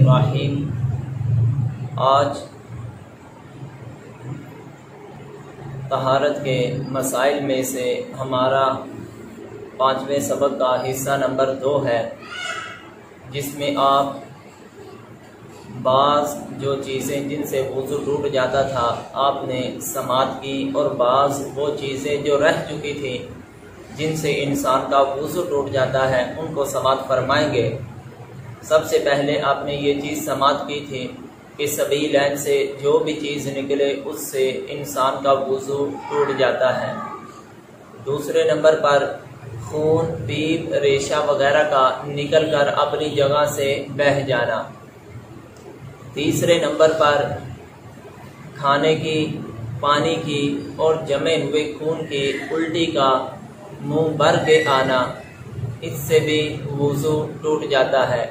الرحیم۔ آج طہارت کے مسائل میں سے ہمارا 5ویں سبق کا حصہ نمبر 2 ہے، جس میں آپ بعض جو چیزیں جن سے وضو ٹوٹ جاتا تھا آپ نے سماعت کی، اور بعض وہ چیزیں جو رہ چکی تھی جن سے انسان کا وضو ٹوٹ جاتا ہے ان کو سماعت فرمائیں گے۔ سب سے پہلے آپ نے یہ چیز سماعت کی تھی کہ سبیلین سے جو بھی چیز نکلے اس سے انسان کا وضو ٹوٹ جاتا ہے۔ دوسرے نمبر پر خون، پیپ، ریشہ وغیرہ کا نکل کر اپنی جگہ سے بہہ جانا۔ تیسرے نمبر پر کھانے کی، پانی کی اور جمے ہوئے خون کی الٹی کا منہ بھر کے آنا، اس سے بھی وضو ٹوٹ جاتا ہے۔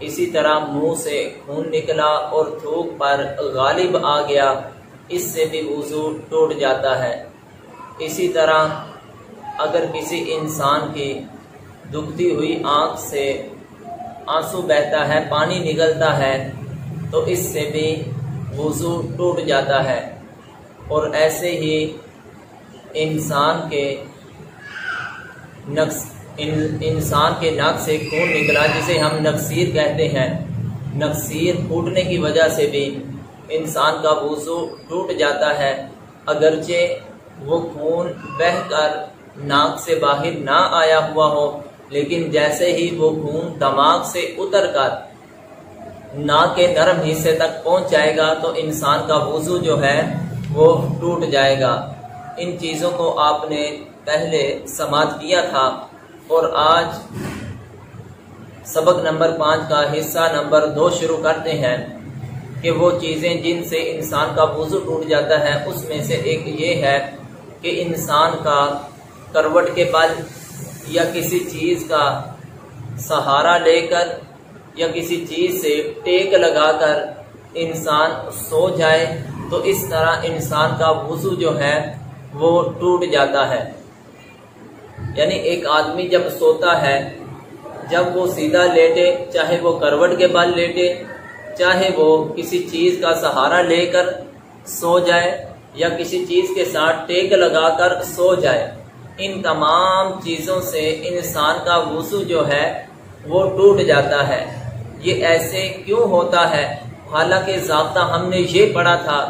اسی طرح منہ سے خون نکلا اور تھوک پر غالب آ گیا، اس سے بھی وضو ٹوٹ جاتا ہے۔ اسی طرح اگر کسی انسان کی دکھتی ہوئی آنکھ سے آنسو بہتا ہے، پانی نکلتا ہے، تو اس سے بھی وضو ٹوٹ جاتا ہے۔ اور ایسے ہی انسان کے ناک سے خون نکلا جسے ہم نکسیر کہتے ہیں، نکسیر پھوٹنے کی وجہ سے بھی انسان کا وضو ٹوٹ جاتا ہے، اگرچہ وہ خون بہہ کر ناک سے باہر نہ آیا ہوا ہو، لیکن جیسے ہی وہ خون دماغ سے اتر کر ناک کے نرم حصے تک پہنچ جائے گا تو انسان کا وضو جو ہے وہ ٹوٹ جائے گا۔ ان چیزوں کو آپ نے پہلے سماعت کیا تھا، اور آج سبق نمبر 5 کا حصہ نمبر 2 شروع کرتے ہیں کہ وہ چیزیں جن سے انسان کا وضو ٹوٹ جاتا ہے، اس میں سے ایک یہ ہے کہ انسان کا کروٹ کے بل یا کسی چیز کا سہارا لے کر یا کسی چیز سے ٹیک لگا کر انسان سو جائے، تو اس طرح انسان کا وضو جو ہے وہ ٹوٹ جاتا ہے۔ یعنی ایک آدمی جب سوتا ہے، جب وہ سیدھا لیٹے، چاہے وہ کروٹ کے بل لیٹے، چاہے وہ کسی چیز کا سہارا لے کر سو جائے یا کسی چیز کے ساتھ ٹیک لگا کر سو جائے، ان تمام چیزوں سے انسان کا وضو جو ہے وہ ٹوٹ جاتا ہے۔ یہ ایسے کیوں ہوتا ہے؟ حالانکہ ضابطہ ہم نے یہ پڑھا تھا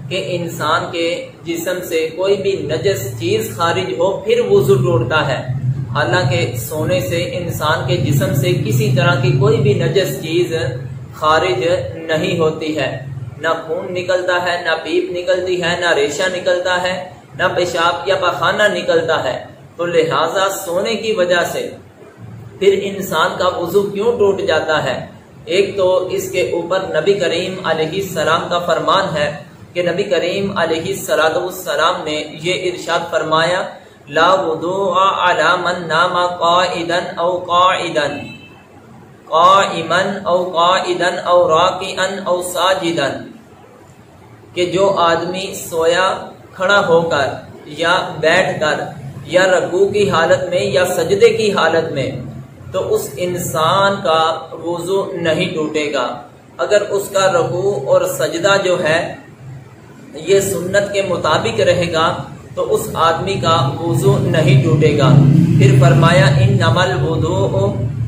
کہ انسان کے جسم سے کوئی بھی نجس چیز خارج ہو پھر وضو ٹوٹتا ہے، حالانکہ سونے سے انسان کے جسم سے کسی طرح کی کوئی بھی نجس چیز خارج نہیں ہوتی ہے، نہ خون نکلتا ہے، نہ پیپ نکلتی ہے، نہ ریشہ نکلتا ہے، نہ پیشاب یا پخانہ نکلتا ہے۔ تو لہٰذا سونے کی وجہ سے پھر انسان کا وضو کیوں ٹوٹ جاتا ہے؟ ایک تو اس کے اوپر نبی کریم علیہ السلام کا فرمان ہے کہ نبی کریم علیہ السلام نے یہ ارشاد فرمایا، لا وضوء علی من نام قائدا او قاعدا قائما او قائدا او راکعا او ساجدا، کہ جو آدمی سویا کھڑا ہو کر یا بیٹھ کر یا رکوع کی حالت میں یا سجدے کی حالت میں، تو اس انسان کا وضو نہیں ٹوٹے گا۔ اگر اس کا رکوع اور سجدہ جو ہے یہ سنت کے مطابق رہے گا تو اس آدمی کا وضو نہیں ٹوٹے گا۔ پھر فرمایا انما الوضوء،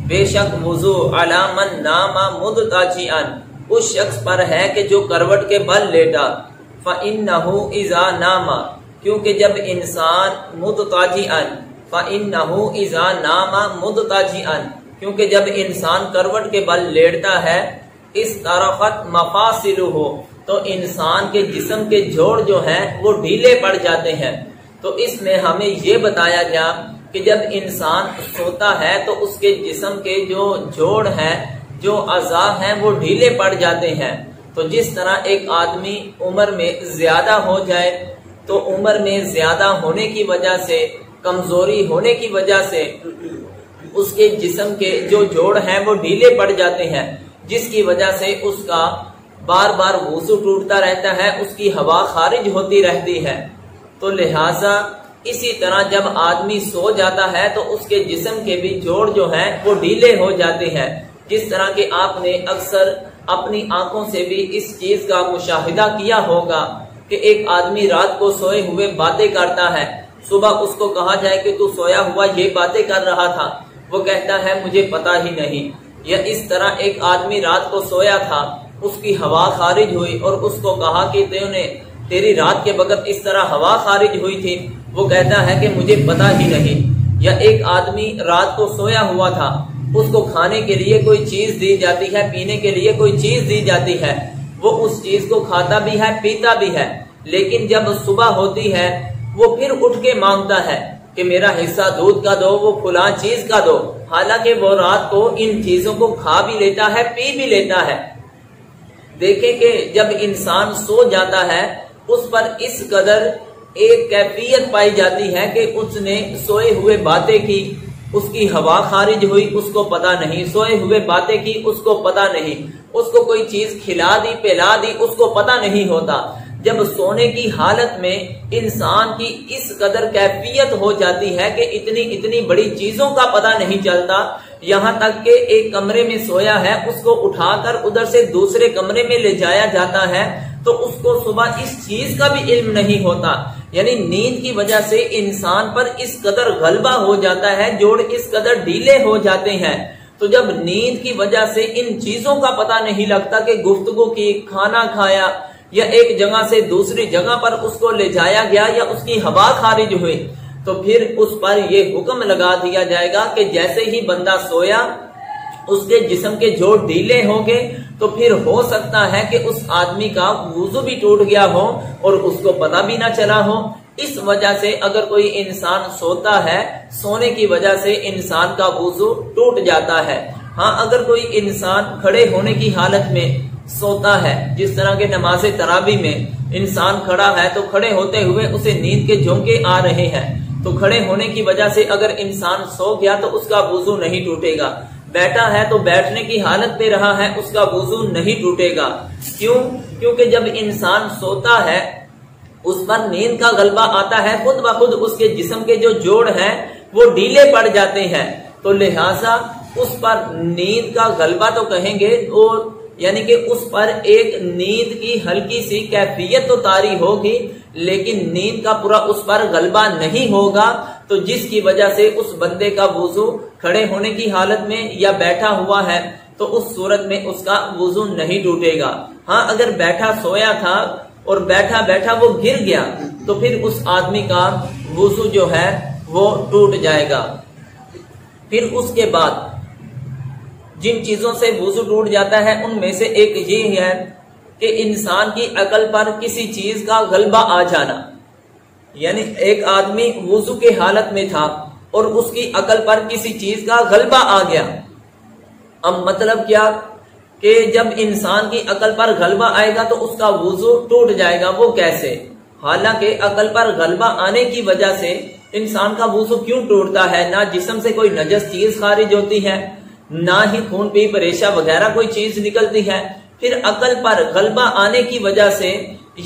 بے شک وضو علی من نام مضطجعا، اس شخص پر ہے کہ جو کروٹ کے بل لیٹا، فإنه اذا نام، کیونکہ جب انسان مضطجعا، فإنه اذا نام مضطجعا، کیونکہ جب انسان کروٹ کے بل لیٹتا ہے، استرخت مفاصلہ، تو انسان کے جسم کے جوڑ جو ہیں وہ ڈھیلے پڑ جاتے ہیں۔ تو اس میں ہمیں یہ بتایا گیا کہ جب انسان سوتا ہے تو اس کے جسم کے جو جوڑ ہیں، جو اعضاء ہیں، وہ ڈھیلے پڑ جاتے ہیں۔ تو جس طرح ایک آدمی عمر میں زیادہ ہو جائے تو عمر میں زیادہ ہونے کی وجہ سے، کمزوری ہونے کی وجہ سے اس کے جسم کے جو جوڑ ہیں وہ ڈھیلے پڑ جاتے ہیں، جس کی وجہ سے اس کا بار بار وضو ٹوٹتا رہتا ہے، اس کی ہوا خارج ہوتی رہتی ہے۔ تو لہٰذا اسی طرح جب آدمی سو جاتا ہے تو اس کے جسم کے بھی جوڑ جو ہیں وہ ڈھیلے ہو جاتے ہیں، جس طرح کہ آپ نے اکثر اپنی آنکھوں سے بھی اس چیز کا مشاہدہ کیا ہوگا کہ ایک آدمی رات کو سوئے ہوئے باتیں کرتا ہے، صبح اس کو کہا جائے کہ تو سویا ہوا یہ باتیں کر رہا تھا، وہ کہتا ہے مجھے پتا ہی نہیں۔ یا اس طرح ایک آدمی رات کو سویا تھا، اس کی ہوا خارج ہوئی اور اس کو کہا کہ تیری رات کے وقت اس طرح ہوا خارج ہوئی تھی، وہ کہتا ہے کہ مجھے پتا ہی نہیں۔ یا ایک آدمی رات کو سویا ہوا تھا، اس کو کھانے کے لیے کوئی چیز دی جاتی ہے، پینے کے لیے کوئی چیز دی جاتی ہے، وہ اس چیز کو کھاتا بھی ہے پیتا بھی ہے، لیکن جب صبح ہوتی ہے وہ پھر اٹھ کے مانگتا ہے کہ میرا حصہ دودھ کا دو، وہ فلاں چیز کا دو، حالانکہ وہ رات کو ان چیزوں کو کھا بھی لیتا ہے پی بھی لیتا ہے۔ دیکھیں کہ جب انسان سو جاتا ہے اس پر اس قدر ایک کیفیت پائی جاتی ہے کہ اس نے سوئے ہوئے باتیں کی، اس کی ہوا خارج ہوئی اس کو پتا نہیں، سوئے ہوئے باتیں کی اس کو پتا نہیں، اس کو کوئی چیز کھلا دی پلا دی اس کو پتا نہیں ہوتا۔ جب سونے کی حالت میں انسان کی اس قدر کیفیت ہو جاتی ہے کہ اتنی بڑی چیزوں کا پتہ نہیں چلتا، یہاں تک کہ ایک کمرے میں سویا ہے اس کو اٹھا کر ادھر سے دوسرے کمرے میں لے جایا جاتا ہے تو اس کو صبح اس چیز کا بھی علم نہیں ہوتا۔ یعنی نیند کی وجہ سے انسان پر اس قدر غلبہ ہو جاتا ہے، جوڑ اس قدر ڈھیلے ہو جاتے ہیں۔ تو جب نیند کی وجہ سے ان چیزوں کا پتہ نہیں لگتا کہ گفتگو کی، کھانا کھایا، یا ایک جگہ سے دوسری جگہ پر اس کو لے جایا گیا یا اس کی ہوا خارج ہوئی، تو پھر اس پر یہ حکم لگا دیا جائے گا کہ جیسے ہی بندہ سویا اس کے جسم کے جوڑ ڈھیلے ہوں گے تو پھر ہو سکتا ہے کہ اس آدمی کا وضو بھی ٹوٹ گیا ہو اور اس کو پتہ بھی نہ چلا ہو۔ اس وجہ سے اگر کوئی انسان سوتا ہے، سونے کی وجہ سے انسان کا وضو ٹوٹ جاتا ہے۔ ہاں اگر کوئی انسان کھڑے ہونے کی حالت میں سوتا ہے، جس طرح کے نماز تراویح میں انسان کھڑا ہے تو کھڑے ہوتے ہوئے اسے نیند کے جھونکے آ رہے ہیں، تو کھڑے ہونے کی وجہ سے اگر انسان سو گیا تو اس کا وضو نہیں ٹوٹے گا۔ بیٹھا ہے تو بیٹھنے کی حالت پہ رہا ہے، اس کا وضو نہیں ٹوٹے گا۔ کیوں؟ کیونکہ جب انسان سوتا ہے اس پر نیند کا غلبہ آتا ہے، خود بخود اس کے جسم کے جو جوڑ ہیں وہ ڈھیلے پڑ جاتے ہیں، تو لہٰذا اس پر نیند کا غلبہ تو کہیں گے، اور یعنی کہ اس پر ایک نیند کی ہلکی سی کیفیت تو طاری ہوگی، لیکن نیند کا پورا اس پر غلبہ نہیں ہوگا، تو جس کی وجہ سے اس بندے کا وضو کھڑے ہونے کی حالت میں یا بیٹھا ہوا ہے تو اس صورت میں اس کا وضو نہیں ٹوٹے گا۔ ہاں اگر بیٹھا سویا تھا اور بیٹھا بیٹھا وہ گر گیا تو پھر اس آدمی کا وضو جو ہے وہ ٹوٹ جائے گا۔ پھر اس کے بعد جن چیزوں سے وضو ٹوٹ جاتا ہے ان میں سے ایک یہ ہے کہ انسان کی عقل پر کسی چیز کا غلبہ آ جانا، یعنی ایک آدمی وضو کے حالت میں تھا اور اس کی عقل پر کسی چیز کا غلبہ آ گیا۔ اب مطلب کیا کہ جب انسان کی عقل پر غلبہ آئے گا تو اس کا وضو ٹوٹ جائے گا، وہ کیسے؟ حالانکہ عقل پر غلبہ آنے کی وجہ سے انسان کا وضو کیوں ٹوٹتا ہے؟ نہ جسم سے کوئی نجس چیز خارج ہوتی ہے، نہ ہی خون پیپ ریشہ وغیرہ کوئی چیز نکلتی ہے، پھر عقل پر غلبہ آنے کی وجہ سے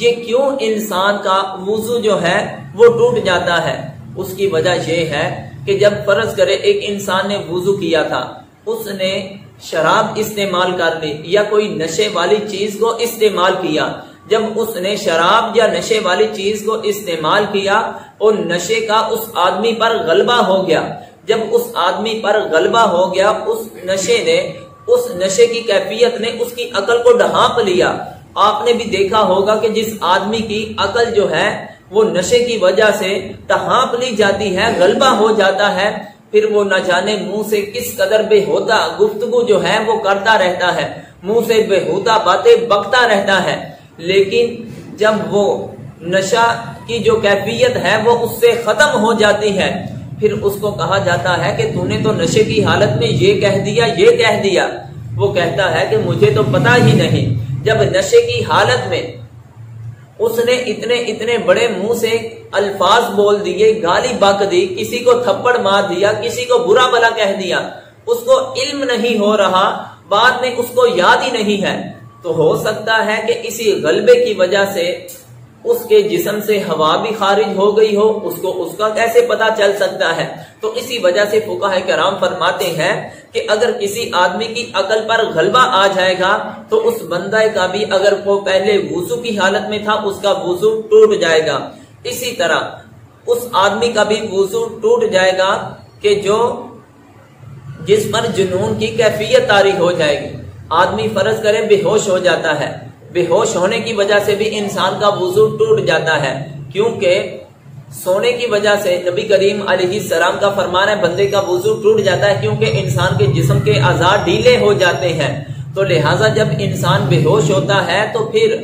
یہ کیوں انسان کا وضو جو ہے وہ ٹوٹ جاتا ہے؟ اس کی وجہ یہ ہے کہ جب فرض کرے ایک انسان نے وضو کیا تھا، اس نے شراب استعمال کر لی یا کوئی نشے والی چیز کو استعمال کیا، جب اس نے شراب یا نشے والی چیز کو استعمال کیا اور نشے کا اس آدمی پر غلبہ ہو گیا، جب اس آدمی پر غلبہ ہو گیا اس نشے کی کیفیت نے اس کی عقل کو ڈھانپ لیا۔ آپ نے بھی دیکھا ہوگا کہ جس آدمی کی عقل جو ہے وہ نشے کی وجہ سے ڈھانپ لی جاتی ہے، غلبہ ہو جاتا ہے، پھر وہ نہ جانے منہ سے کس قدر بےہودہ گفتگو جو ہے وہ کرتا رہتا ہے، منہ سے بےہودہ باتیں بکتا رہتا ہے، لیکن جب وہ نشہ کی جو کیفیت ہے وہ اس سے ختم ہو جاتی ہے، پھر اس کو کہا جاتا ہے کہ تو نے تو نشے کی حالت میں یہ کہہ دیا، وہ کہتا ہے کہ مجھے تو پتا ہی نہیں۔ جب نشے کی حالت میں اس نے اتنے بڑے منہ سے الفاظ بول دیے، گالی بک دی، کسی کو تھپڑ مار دیا، کسی کو برا بھلا کہہ دیا، اس کو علم نہیں ہو رہا، بعد میں اس کو یاد ہی نہیں ہے، تو ہو سکتا ہے کہ اسی غلبے کی وجہ سے اس کے جسم سے ہوا بھی خارج ہو گئی ہو، اس کو اس کا کیسے پتا چل سکتا ہے؟ تو اسی وجہ سے فقہاء کرام فرماتے ہیں کہ اگر کسی آدمی کی عقل پر غلبہ آ جائے گا تو اس بندہ کا بھی، اگر وہ پہلے وضو کی حالت میں تھا، اس کا وضو ٹوٹ جائے گا۔ اسی طرح اس آدمی کا بھی وضو ٹوٹ جائے گا کہ جس پر جنون کی کیفیت طاری ہو جائے گی۔ آدمی فرض کرے بے ہوش ہو جاتا ہے، بے ہوش ہونے کی وجہ سے بھی انسان کا وضو ٹوٹ جاتا ہے، کیونکہ سونے کی وجہ سے نبی کریم علیہ السلام کا فرمان ہے بندے کا وضو ٹوٹ جاتا ہے، کیونکہ انسان کے جسم کے اعضاء ڈھیلے ہو جاتے ہیں۔ تو لہٰذا جب انسان بے ہوش ہوتا ہے تو پھر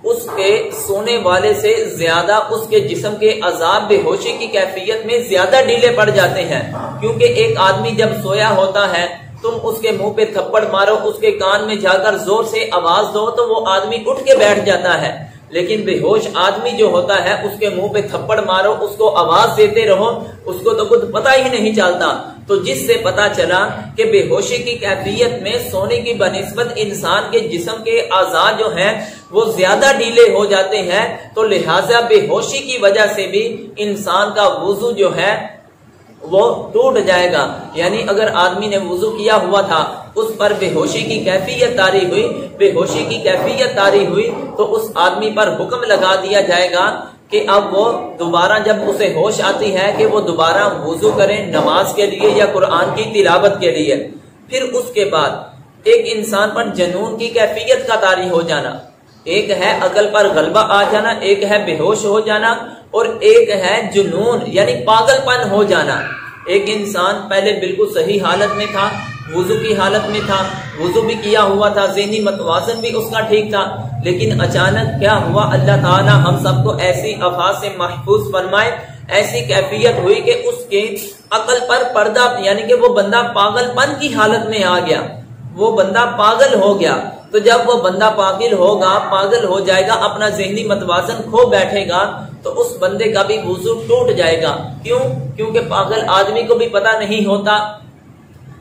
اس کے سونے والے سے زیادہ اس کے جسم کے اعضاء بے ہوشی کی کیفیت میں زیادہ ڈھیلے پڑ جاتے ہیں، کیونکہ ایک آدمی جب سویا ہوتا ہے تم اس کے منہ پہ تھپڑ مارو، اس کے کان میں جا کر زور سے آواز دو تو وہ آدمی اٹھ کے بیٹھ جاتا ہے، لیکن بے ہوش آدمی جو ہوتا ہے اس کے منہ پہ تھپڑ مارو، اس کو آواز دیتے رہو، اس کو تو کچھ پتہ ہی نہیں چلتا۔ تو جس سے پتا چلا کہ بے ہوشی کی کیفیت میں سونے کی بنسبت انسان کے جسم کے اعضاء جو ہیں وہ زیادہ ڈھیلے ہو جاتے ہیں، تو لہٰذا بے ہوشی کی وجہ سے بھی انسان کا وضو جو ہے وہ ٹوٹ جائے گا۔ یعنی اگر آدمی نے وضو کیا ہوا تھا، اس پر بے ہوشی کی کیفیت طاری ہوئی، بے ہوشی کی کیفیت طاری ہوئی تو اس آدمی پر حکم لگا دیا جائے گا کہ اب وہ دوبارہ جب اسے ہوش آتی ہے کہ وہ دوبارہ وضو کرے نماز کے لیے یا قرآن کی تلاوت کے لیے۔ پھر اس کے بعد ایک انسان پر جنون کی کیفیت کا طاری ہو جانا، ایک ہے عقل پر غلبہ آ جانا، ایک ہے بے ہوش ہو جانا، اور ایک ہے جنون یعنی پاگل پن ہو جانا۔ ایک انسان پہلے بالکل صحیح حالت میں تھا، وضو کی حالت میں تھا، وضو بھی کیا ہوا تھا، ذہنی متوازن بھی اس کا ٹھیک تھا، لیکن اچانک کیا ہوا؟ اللہ تعالی ہم سب کو ایسی آفات سے محفوظ فرمائے، ایسی کیفیت ہوئی کہ اس کے عقل پر پردہ، یعنی کہ وہ بندہ پاگل پن کی حالت میں آ گیا، وہ بندہ پاگل ہو گیا۔ تو جب وہ بندہ پاگل ہوگا، پاگل ہو جائے گا، اپنا ذہنی متوازن کھو بیٹھے گا تو اس بندے کا بھی وضو ٹوٹ جائے گا۔ کیوں؟ کیونکہ پاگل آدمی کو بھی پتہ نہیں ہوتا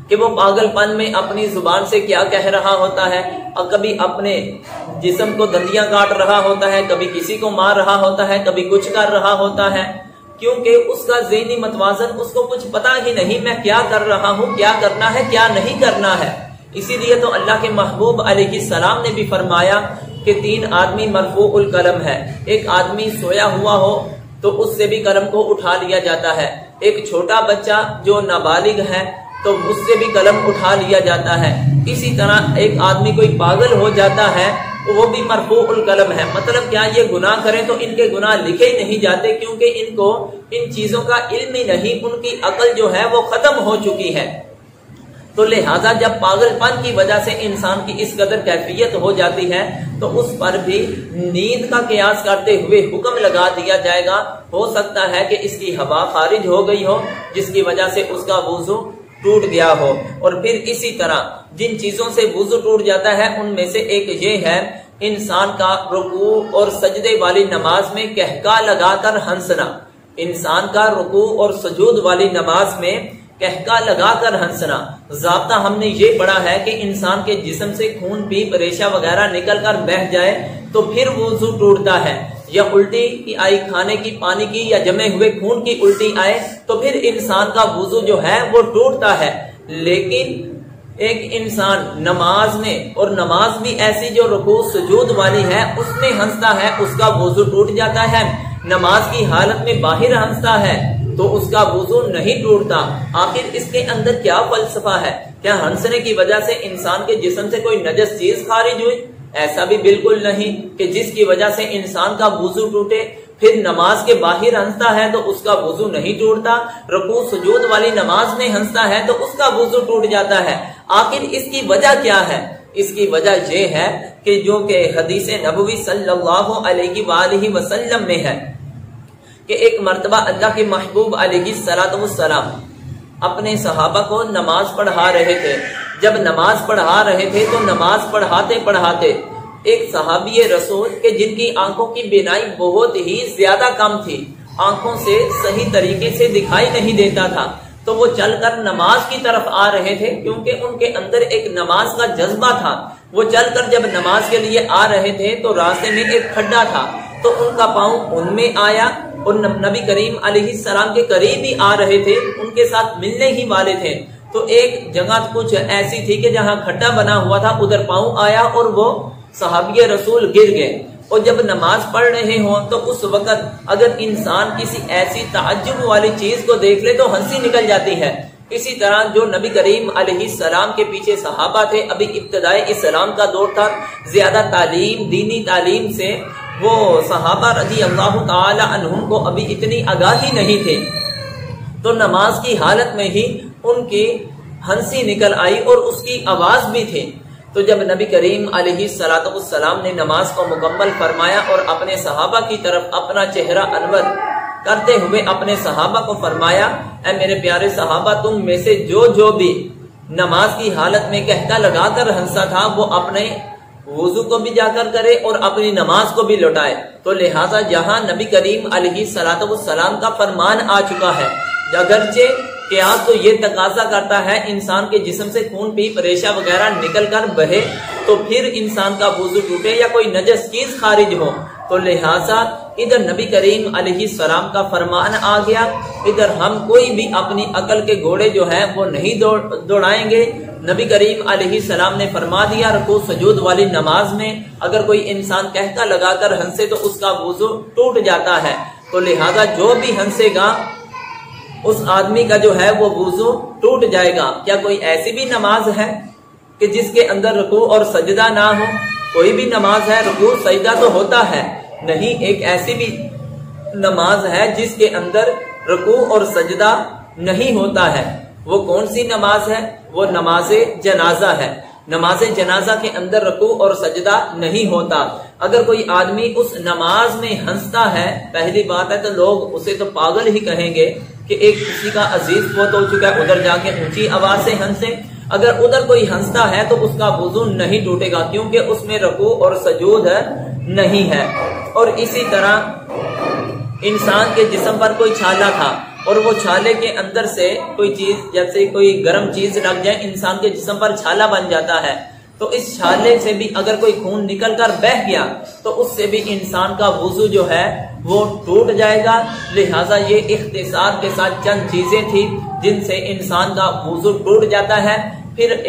کہ وہ پاگل پن میں اپنی زبان سے کیا کہہ رہا ہوتا ہے، اور کبھی اپنے جسم کو دندیاں کاٹ رہا ہوتا ہے، کبھی کسی کو مار رہا ہوتا ہے، کبھی کچھ کر رہا ہوتا ہے، کیونکہ اس کا ذہنی متوازن اس کو کچھ پتہ ہی نہیں میں کیا کر رہا ہوں، کیا کرنا ہے، کیا نہیں کرنا ہے۔ اسی لیے تو اللہ کے محبوب علیہ السلام نے بھی فرمایا کہ 3 آدمی مرفوع القلم ہے۔ ایک آدمی سویا ہوا ہو تو اس سے بھی قلم کو اٹھا لیا جاتا ہے، ایک چھوٹا بچہ جو نابالغ ہے تو اس سے بھی قلم اٹھا لیا جاتا ہے، اسی طرح ایک آدمی کوئی پاگل ہو جاتا ہے وہ بھی مرفوع القلم ہے۔ مطلب کیا؟ یہ گناہ کریں تو ان کے گناہ لکھے ہی نہیں جاتے، کیونکہ ان کو ان چیزوں کا علم ہی نہیں، ان کی عقل جو ہے وہ ختم ہو چکی ہے۔ تو لہٰذا جب پاگل پن کی وجہ سے انسان کی اس قدر کیفیت ہو جاتی ہے تو اس پر بھی نیند کا قیاس کرتے ہوئے حکم لگا دیا جائے گا۔ ہو سکتا ہے کہ اس کی ہوا خارج ہو گئی ہو جس کی وجہ سے اس کا وضو ٹوٹ گیا ہو۔ اور پھر اسی طرح جن چیزوں سے وضو ٹوٹ جاتا ہے ان میں سے ایک یہ ہے انسان کا رکوع اور سجدے والی نماز میں قہقہ لگا کر ہنسنا۔ انسان کا رکوع اور سجود والی نماز میں قہقہ لگا کر ہنسنا۔ ضابطہ ہم نے یہ پڑھا ہے کہ انسان کے جسم سے خون پیپ ریشہ وغیرہ نکل کر بہہ جائے تو پھر وضو ٹوٹتا ہے، یا الٹی کی آئی کھانے کی، پانی کی، یا جمے ہوئے خون کی الٹی آئے تو پھر انسان کا وضو جو ہے وہ ٹوٹتا ہے۔ لیکن ایک انسان نماز میں، اور نماز بھی ایسی جو رکوع سجود والی ہے، اس میں ہنستا ہے، اس کا وضو ٹوٹ جاتا ہے۔ نماز کی حالت میں باہر ہنستا ہے تو اس کا وضو نہیں ٹوٹتا۔ آخر اس کے اندر کیا فلسفہ ہے؟ کیا ہنسنے کی وجہ سے انسان کے جسم سے کوئی نجس چیز خارج ہوئی؟ ایسا بھی بالکل نہیں کہ جس کی وجہ سے انسان کا وضو ٹوٹے۔ پھر نماز کے باہر ہنستا ہے تو اس کا وضو نہیں ٹوٹتا، رکوع سجود والی نماز میں ہنستا ہے تو اس کا وضو ٹوٹ جاتا ہے۔ آخر اس کی وجہ کیا ہے؟ اس کی وجہ یہ ہے کہ جو کہ حدیث نبوی صلی اللہ علیہ وآلہ وسلم میں ہے کہ ایک مرتبہ اللہ کے محبوب علیہ السلام اپنے صحابہ کو نماز پڑھا رہے تھے۔ جب نماز پڑھا رہے تھے تو نماز پڑھاتے پڑھاتے ایک صحابی رسول کے جن کی آنکھوں کی بینائی بہت ہی زیادہ کم تھی، آنکھوں سے صحیح طریقے سے دکھائی نہیں دیتا تھا، تو وہ چل کر نماز کی طرف آ رہے تھے کیونکہ ان کے اندر ایک نماز کا جذبہ تھا۔ وہ چل کر جب نماز کے لیے آ رہے تھے تو راستے میں ایک کھڈا تھا، تو ان کا پاؤں ان میں آیا اور نبی کریم علیہ السلام کے قریب ہی آ رہے تھے، ان کے ساتھ ملنے ہی والے تھے۔ تو ایک جگہ کچھ ایسی تھی کہ جہاں کھڈا بنا ہوا تھا، ادھر پاؤں آیا اور وہ صحابی رسول گر گئے۔ اور جب نماز پڑھ رہے ہوں تو اس وقت اگر انسان کسی ایسی تعجب والی چیز کو دیکھ لے تو ہنسی نکل جاتی ہے۔ اسی طرح جو نبی کریم علیہ السلام کے پیچھے صحابہ تھے، ابھی ابتدائی اسلام کا دور تھا، زیادہ تعلیم، دینی تعلیم سے وہ صحابہ رضی اللہ تعالی عنہم کو ابھی اتنی آگاہی نہیں تھے، تو نماز کی حالت میں ہی ان کی ہنسی نکل آئی اور اس کی آواز بھی تھی۔ تو جب نبی کریم علیہ السلام نے نماز کو مکمل فرمایا اور اپنے صحابہ کی طرف اپنا چہرہ انور کرتے ہوئے اپنے صحابہ کو فرمایا، اے میرے پیارے صحابہ، تم میں سے جو بھی نماز کی حالت میں کہتا لگا کر ہنسا تھا وہ اپنے وضو کو بھی جا کر کرے اور اپنی نماز کو بھی لوٹائے۔ تو لہٰذا جہاں نبی کریم علیہ السلام کا فرمان آ چکا ہے، اگرچہ قیاس تو یہ تقاضا کرتا ہے انسان کے جسم سے خون پیپ ریشہ وغیرہ نکل کر بہے تو پھر انسان کا وضو ٹوٹے یا کوئی نجس چیز خارج ہو، تو لہٰذا ادھر نبی کریم علیہ السلام کا فرمان آ گیا، ادھر ہم کوئی بھی اپنی عقل کے گھوڑے جو ہے وہ نہیں دوڑائیں گے۔ نبی کریم علیہ السلام نے فرما دیا رکوع سجود والی نماز میں اگر کوئی انسان کہتا لگا کر ہنسے تو اس کا وضو ٹوٹ جاتا ہے، تو لہٰذا جو بھی ہنسے گا اس آدمی کا جو ہے وہ وضو ٹوٹ جائے گا۔ کیا کوئی ایسی بھی نماز ہے کہ جس کے اندر رکوع اور سجدہ نہ ہو؟ کوئی بھی نماز ہے رکوع سجدہ تو ہوتا ہے، نہیں، ایک ایسی بھی نماز ہے جس کے اندر رکوع اور سجدہ نہیں ہوتا ہے۔ وہ کون سی نماز ہے؟ وہ نماز جنازہ ہے۔ نماز جنازہ کے اندر رکوع اور سجدہ نہیں ہوتا۔ اگر کوئی آدمی اس نماز میں ہنستا ہے، پہلی بات ہے تو لوگ اسے تو پاگل ہی کہیں گے کہ ایک کسی کا عزیز فوت ہو چکا ہے، ادھر جا کے اونچی آواز سے ہنسے۔ اگر ادھر کوئی ہنستا ہے تو اس کا وضو نہیں ٹوٹے گا، کیونکہ اس میں رکوع اور سجود نہیں ہے۔ اور اسی طرح انسان کے جسم پر کوئی چھالا تھا اور وہ چھالے کے اندر سے کوئی چیز، جیسے کوئی گرم چیز لگ جائے، انسان کے جسم پر چھالا بن جاتا ہے، تو اس چھالے سے بھی اگر کوئی خون نکل کر بہہ گیا تو اس سے بھی انسان کا وضو جو ہے وہ ٹوٹ جائے گا۔ لہٰذا یہ اختصار کے ساتھ چند چیزیں تھیں جن سے انسان کا وضو ٹوٹ جاتا ہے۔ پھر